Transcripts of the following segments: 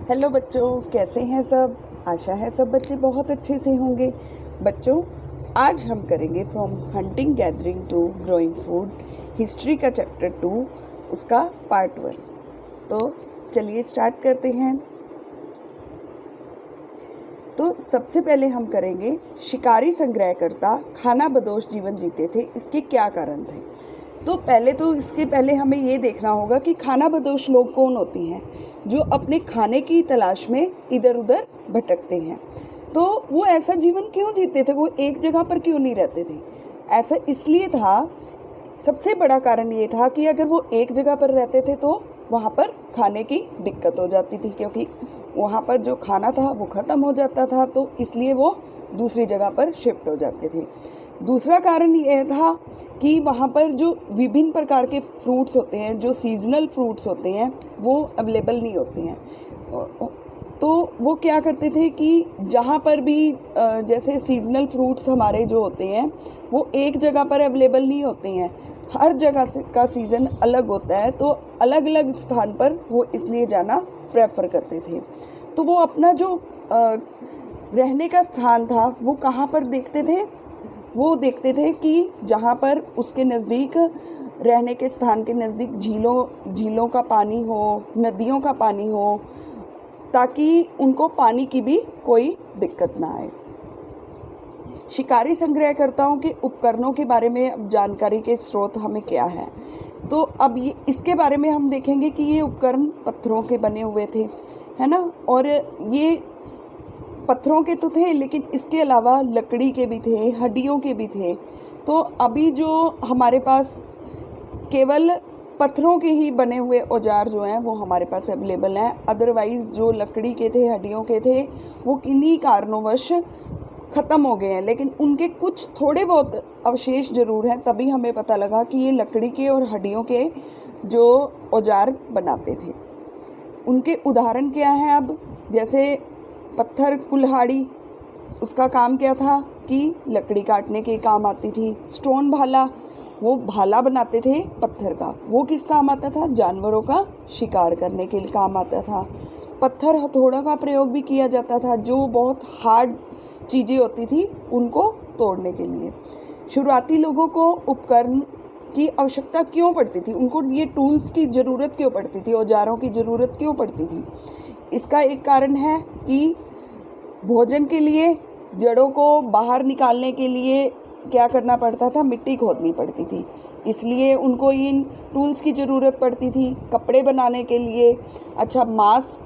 Hello बच्चों, कैसे हैं सब। आशा है सब बच्चे बहुत अच्छे से होंगे। बच्चों, आज हम करेंगे from hunting gathering to growing food history का चैप्टर 2, उसका पार्ट 1। तो चलिए स्टार्ट करते हैं। तो सबसे पहले हम करेंगे शिकारी संग्रहकर्ता खानाबदोश जीवन जीते थे, इसके क्या कारण थे। तो इसके पहले हमें ये देखना होगा कि खानाबदोश लोग कौन होती हैं जो अपने खाने की तलाश में इधर उधर भटकते हैं। तो वो ऐसा जीवन क्यों जीते थे, वो एक जगह पर क्यों नहीं रहते थे। ऐसा इसलिए था, सबसे बड़ा कारण ये था कि अगर वो एक जगह पर रहते थे तो वहाँ पर खाने की दिक्कत हो जाती थी, क्योंकि वहाँ पर जो खाना था वो ख़त्म हो जाता था, तो इसलिए वो दूसरी जगह पर शिफ्ट हो जाते थे। दूसरा कारण यह था कि वहाँ पर जो विभिन्न प्रकार के फ्रूट्स होते हैं, जो सीजनल फ्रूट्स होते हैं, वो अवेलेबल नहीं होते हैं। तो वो क्या करते थे कि जहाँ पर भी जैसे सीजनल फ्रूट्स हमारे जो होते हैं वो एक जगह पर अवेलेबल नहीं होते हैं, हर जगह से का सीज़न अलग होता है, तो अलग अलग स्थान पर वो इसलिए जाना प्रेफर करते थे। तो वो अपना जो रहने का स्थान था वो कहाँ पर देखते थे, वो देखते थे कि जहाँ पर उसके नज़दीक, रहने के स्थान के नज़दीक झीलों का पानी हो, नदियों का पानी हो, ताकि उनको पानी की भी कोई दिक्कत ना आए। शिकारी संग्रहकर्ताओं के उपकरणों के बारे में अब जानकारी के स्रोत हमें क्या है, तो अब ये इसके बारे में हम देखेंगे कि ये उपकरण पत्थरों के बने हुए थे, है ना। और ये पत्थरों के तो थे, लेकिन इसके अलावा लकड़ी के भी थे, हड्डियों के भी थे। तो अभी जो हमारे पास केवल पत्थरों के ही बने हुए औजार जो हैं वो हमारे पास अवेलेबल हैं। अदरवाइज़ जो लकड़ी के थे, हड्डियों के थे, वो किन्हीं कारणोंवश ख़त्म हो गए हैं, लेकिन उनके कुछ थोड़े बहुत अवशेष ज़रूर हैं। तभी हमें पता लगा कि ये लकड़ी के और हड्डियों के जो औजार बनाते थे। उनके उदाहरण क्या हैं अब, जैसे पत्थर कुल्हाड़ी, उसका काम क्या था कि लकड़ी काटने के काम आती थी। स्टोन भाला, वो भाला बनाते थे पत्थर का, वो किस काम आता था, जानवरों का शिकार करने के लिए काम आता था। पत्थर हथौड़ा का प्रयोग भी किया जाता था, जो बहुत हार्ड चीज़ें होती थी उनको तोड़ने के लिए। शुरुआती लोगों को उपकरण की आवश्यकता क्यों पड़ती थी, उनको ये टूल्स की ज़रूरत क्यों पड़ती थी, औजारों की ज़रूरत क्यों पड़ती थी। इसका एक कारण है कि भोजन के लिए, जड़ों को बाहर निकालने के लिए क्या करना पड़ता था, मिट्टी खोदनी पड़ती थी, इसलिए उनको इन टूल्स की ज़रूरत पड़ती थी। कपड़े बनाने के लिए, अच्छा मांस,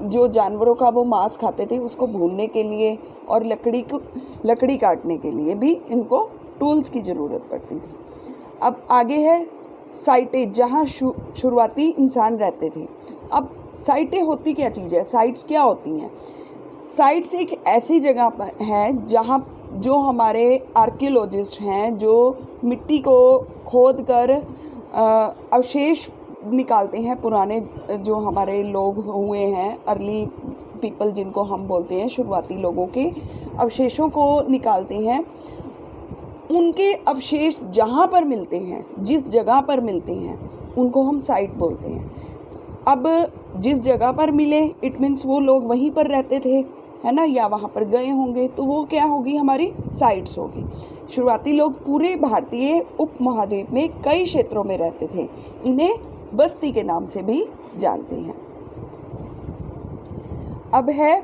जो जानवरों का वो मांस खाते थे उसको भूनने के लिए, और लकड़ी काटने के लिए भी इनको टूल्स की ज़रूरत पड़ती थी। अब आगे है साइटें, जहाँ शुरुआती इंसान रहते थे। अब साइटें होती क्या चीज़ है, साइट्स क्या होती हैं। साइट्स एक ऐसी जगह पर है जहाँ जो हमारे आर्कियोलॉजिस्ट हैं, जो मिट्टी को खोद कर अवशेष निकालते हैं, पुराने जो हमारे लोग हुए हैं, अर्ली पीपल जिनको हम बोलते हैं, शुरुआती लोगों के अवशेषों को निकालते हैं। उनके अवशेष जहाँ पर मिलते हैं, जिस जगह पर मिलते हैं, उनको हम साइट बोलते हैं। अब जिस जगह पर मिले, इट मीन्स वो लोग वहीं पर रहते थे, है ना, या वहाँ पर गए होंगे, तो वो क्या होगी, हमारी साइट्स होगी। शुरुआती लोग पूरे भारतीय उपमहाद्वीप में कई क्षेत्रों में रहते थे, इन्हें बस्ती के नाम से भी जानते हैं। अब है,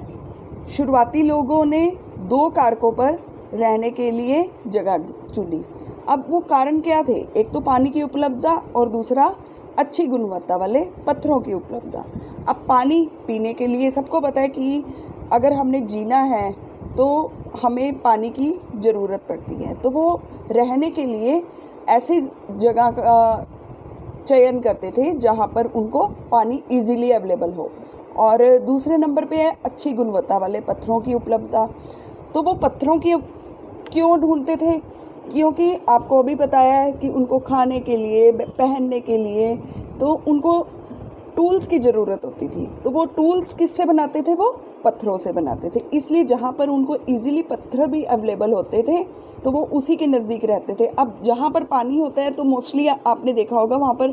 शुरुआती लोगों ने 2 कारकों पर रहने के लिए जगह चुनी। अब वो कारण क्या थे, एक तो पानी की उपलब्धता और दूसरा अच्छी गुणवत्ता वाले पत्थरों की उपलब्धता। अब पानी पीने के लिए सबको पता है कि अगर हमने जीना है तो हमें पानी की ज़रूरत पड़ती है, तो वो रहने के लिए ऐसी जगह का चयन करते थे जहाँ पर उनको पानी इजीली अवेलेबल हो। और दूसरे नंबर पे है अच्छी गुणवत्ता वाले पत्थरों की उपलब्धता। तो वो पत्थरों की क्यों ढूंढते थे, क्योंकि आपको अभी बताया है कि उनको खाने के लिए, पहनने के लिए, तो उनको टूल्स की ज़रूरत होती थी। तो वो टूल्स किससे बनाते थे, वो पत्थरों से बनाते थे। इसलिए जहाँ पर उनको इजीली पत्थर भी अवेलेबल होते थे तो वो उसी के नज़दीक रहते थे। अब जहाँ पर पानी होता है तो मोस्टली आपने देखा होगा वहाँ पर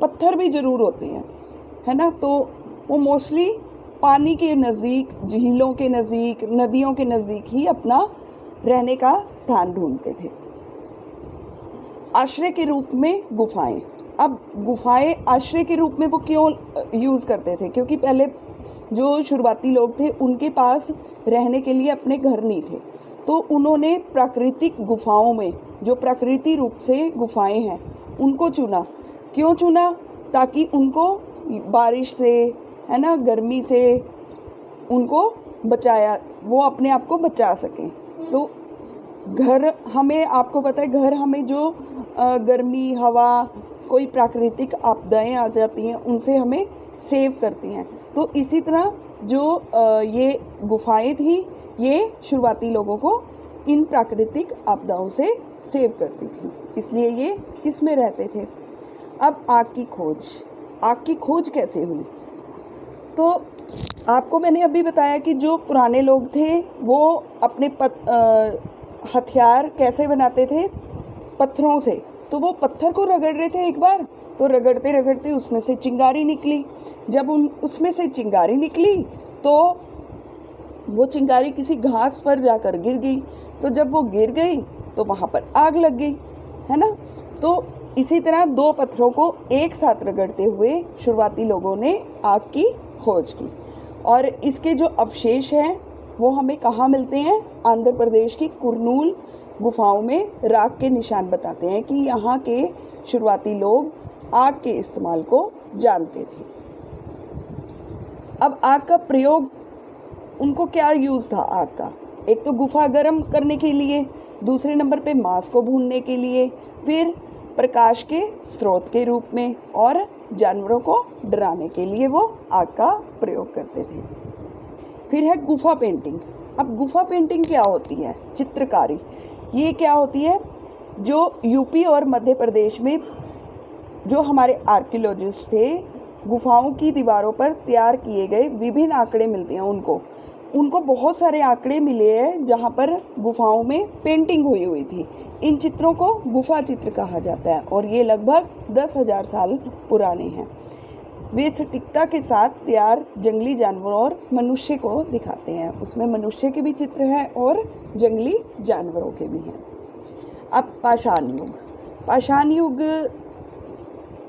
पत्थर भी ज़रूर होते हैं, है ना। तो वो मोस्टली पानी के नज़दीक, झीलों के नज़दीक, नदियों के नज़दीक ही अपना रहने का स्थान ढूंढते थे। आश्रय के रूप में गुफाएं। अब गुफाएं आश्रय के रूप में वो क्यों यूज़ करते थे? क्योंकि पहले जो शुरुआती लोग थे उनके पास रहने के लिए अपने घर नहीं थे, तो उन्होंने प्राकृतिक गुफाओं में, जो प्रकृति रूप से गुफाएं हैं, उनको चुना। क्यों चुना? ताकि उनको बारिश से, है ना, गर्मी से उनको बचाया, वो अपने आप को बचा सकें। तो घर हमें, आपको पता है, घर हमें जो गर्मी, हवा, कोई प्राकृतिक आपदाएं आ जाती हैं उनसे हमें सेव करती हैं। तो इसी तरह जो ये गुफाएं थी, ये शुरुआती लोगों को इन प्राकृतिक आपदाओं से सेव करती थी, इसलिए ये इसमें रहते थे। अब आग की खोज। आग की खोज कैसे हुई? तो आपको मैंने अभी बताया कि जो पुराने लोग थे वो अपने हथियार कैसे बनाते थे? पत्थरों से। तो वो पत्थर को रगड़ रहे थे एक बार, तो रगड़ते रगड़ते उसमें से चिंगारी निकली। जब उसमें से चिंगारी निकली तो वो चिंगारी किसी घास पर जाकर गिर गई। तो जब वो गिर गई तो वहाँ पर आग लग गई, है ना। तो इसी तरह दो पत्थरों को एक साथ रगड़ते हुए शुरुआती लोगों ने आग की खोज की। और इसके जो अवशेष हैं वो हमें कहाँ मिलते हैं? आंध्र प्रदेश की कुरनूल गुफाओं में राख के निशान बताते हैं कि यहाँ के शुरुआती लोग आग के इस्तेमाल को जानते थे। अब आग का प्रयोग, उनको क्या यूज़ था आग का? एक तो गुफा गर्म करने के लिए, दूसरे नंबर पे मांस को भूनने के लिए, फिर प्रकाश के स्रोत के रूप में, और जानवरों को डराने के लिए वो आग का प्रयोग करते थे। फिर है गुफा पेंटिंग। अब गुफा पेंटिंग क्या होती है? चित्रकारी। ये क्या होती है? जो यूपी और मध्य प्रदेश में जो हमारे आर्कियोलॉजिस्ट थे, गुफाओं की दीवारों पर तैयार किए गए विभिन्न आंकड़े मिलते हैं उनको बहुत सारे आंकड़े मिले हैं जहाँ पर गुफाओं में पेंटिंग हुई थी। इन चित्रों को गुफा चित्र कहा जाता है और ये लगभग 10,000 साल पुराने हैं। वे सटीकता के साथ तैयार जंगली जानवरों और मनुष्य को दिखाते हैं। उसमें मनुष्य के भी चित्र हैं और जंगली जानवरों के भी हैं। अब पाषाण युग। पाषाण युग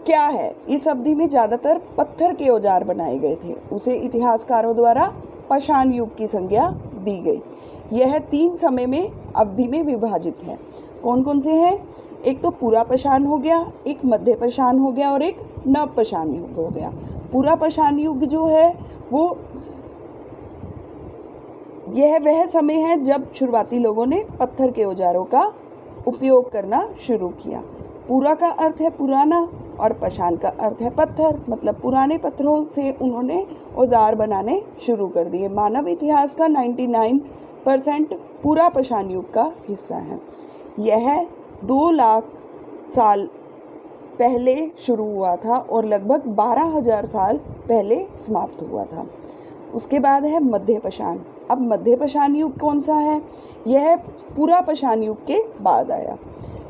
क्या है? इस अवधि में ज़्यादातर पत्थर के औजार बनाए गए थे। उसे इतिहासकारों द्वारा पाषाण युग की संज्ञा दी गई। यह 3 समय में अवधि में विभाजित है। कौन कौन से हैं? एक तो पूरा पाषाण हो गया, एक मध्य पाषाण हो गया और एक नव पाषाण युग हो गया। पूरा पाषाण युग जो है वो यह वह समय है जब शुरुआती लोगों ने पत्थर के औजारों का उपयोग करना शुरू किया। पूरा का अर्थ है पुराना और पाषाण का अर्थ है पत्थर, मतलब पुराने पत्थरों से उन्होंने औजार बनाने शुरू कर दिए। मानव इतिहास का 99% पूरा पाषाण युग का हिस्सा है। यह 2 लाख साल पहले शुरू हुआ था और लगभग 12,000 साल पहले समाप्त हुआ था। उसके बाद है मध्य पाषाण। अब मध्य पाषाण युग कौन सा है? यह पूरा पाषाण युग के बाद आया,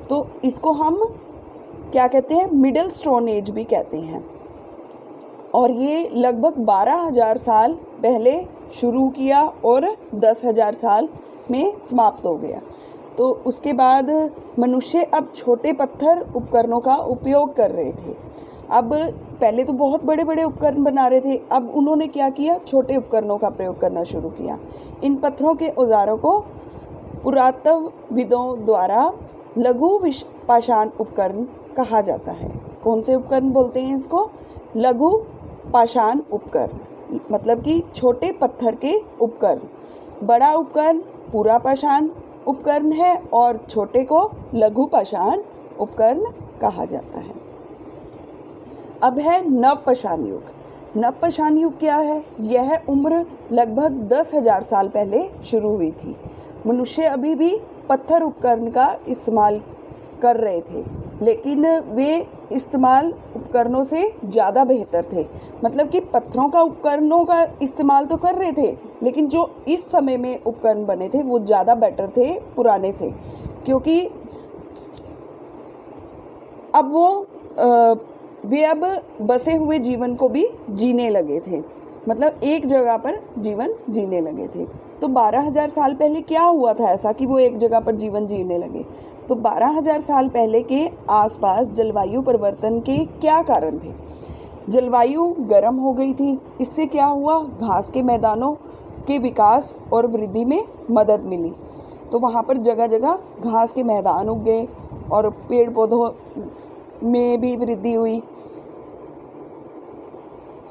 तो इसको हम क्या कहते हैं? मिडिल स्टोन एज भी कहते हैं। और ये लगभग 12,000 साल पहले शुरू किया और 10,000 साल में समाप्त हो गया। तो उसके बाद मनुष्य अब छोटे पत्थर उपकरणों का उपयोग कर रहे थे। अब पहले तो बहुत बड़े बड़े उपकरण बना रहे थे, अब उन्होंने क्या किया? छोटे उपकरणों का प्रयोग करना शुरू किया। इन पत्थरों के औजारों को पुरातत्वविदों द्वारा लघु पाषाण उपकरण कहा जाता है। कौन से उपकरण बोलते हैं इसको? लघु पाषाण उपकरण, मतलब कि छोटे पत्थर के उपकरण। बड़ा उपकरण पूरा पाषाण उपकरण है और छोटे को लघु पाषाण उपकरण कहा जाता है। अब है नव पाषाण युग। नव पाषाण युग क्या है? यह उम्र लगभग 10,000 साल पहले शुरू हुई थी। मनुष्य अभी भी पत्थर उपकरण का इस्तेमाल कर रहे थे, लेकिन वे इस्तेमाल उपकरणों से ज़्यादा बेहतर थे। मतलब कि पत्थरों का उपकरणों का इस्तेमाल तो कर रहे थे, लेकिन जो इस समय में उपकरण बने थे वो ज़्यादा बेटर थे पुराने से, क्योंकि अब वे अब बसे हुए जीवन को भी जीने लगे थे। मतलब एक जगह पर जीवन जीने लगे थे। तो 12,000 साल पहले क्या हुआ था ऐसा कि वो एक जगह पर जीवन जीने लगे? तो 12,000 साल पहले के आसपास जलवायु परिवर्तन के क्या कारण थे? जलवायु गर्म हो गई थी। इससे क्या हुआ? घास के मैदानों के विकास और वृद्धि में मदद मिली। तो वहाँ पर जगह जगह घास के मैदान उग गए और पेड़ पौधों में भी वृद्धि हुई।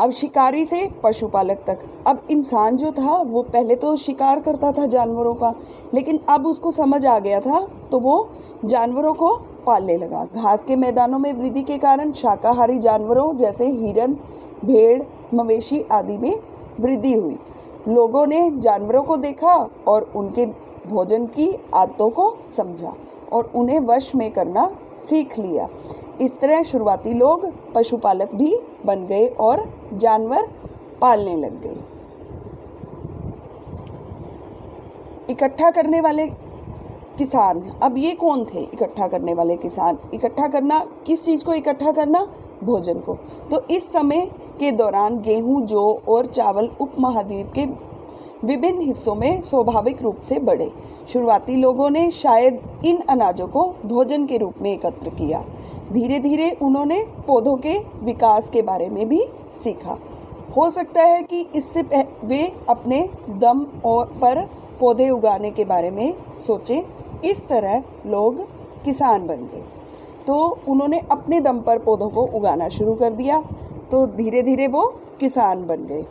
अब शिकारी से पशुपालक तक। अब इंसान जो था वो पहले तो शिकार करता था जानवरों का, लेकिन अब उसको समझ आ गया था तो वो जानवरों को पालने लगा। घास के मैदानों में वृद्धि के कारण शाकाहारी जानवरों जैसे हिरन, भेड़, मवेशी आदि में वृद्धि हुई। लोगों ने जानवरों को देखा और उनके भोजन की आदतों को समझा और उन्हें वश में करना सीख लिया। इस तरह शुरुआती लोग पशुपालक भी बन गए और जानवर पालने लग गए। इकट्ठा करने वाले किसान। अब ये कौन थे इकट्ठा करने वाले किसान? इकट्ठा करना, किस चीज़ को इकट्ठा करना? भोजन को। तो इस समय के दौरान गेहूं, जौ और चावल उपमहाद्वीप के विभिन्न हिस्सों में स्वाभाविक रूप से बढ़े। शुरुआती लोगों ने शायद इन अनाजों को भोजन के रूप में एकत्र किया। धीरे धीरे उन्होंने पौधों के विकास के बारे में भी सीखा। हो सकता है कि इससे वे अपने दम पर पौधे उगाने के बारे में सोचें। इस तरह लोग किसान बन गए। तो उन्होंने अपने दम पर पौधों को उगाना शुरू कर दिया, तो धीरे धीरे वो किसान बन गए।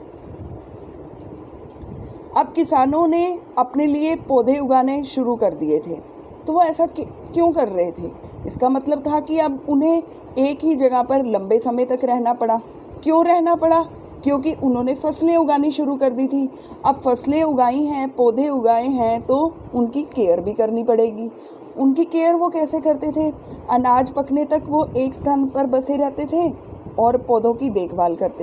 अब किसानों ने अपने लिए पौधे उगाने शुरू कर दिए थे। तो वो ऐसा क्यों कर रहे थे? इसका मतलब था कि अब उन्हें एक ही जगह पर लंबे समय तक रहना पड़ा। क्यों रहना पड़ा? क्योंकि उन्होंने फसलें उगानी शुरू कर दी थी। अब फसलें उगाई हैं, पौधे उगाए हैं, तो उनकी केयर भी करनी पड़ेगी। उनकी केयर वो कैसे करते थे? अनाज पकने तक वो एक स्थान पर बसे रहते थे और पौधों की देखभाल करते थे।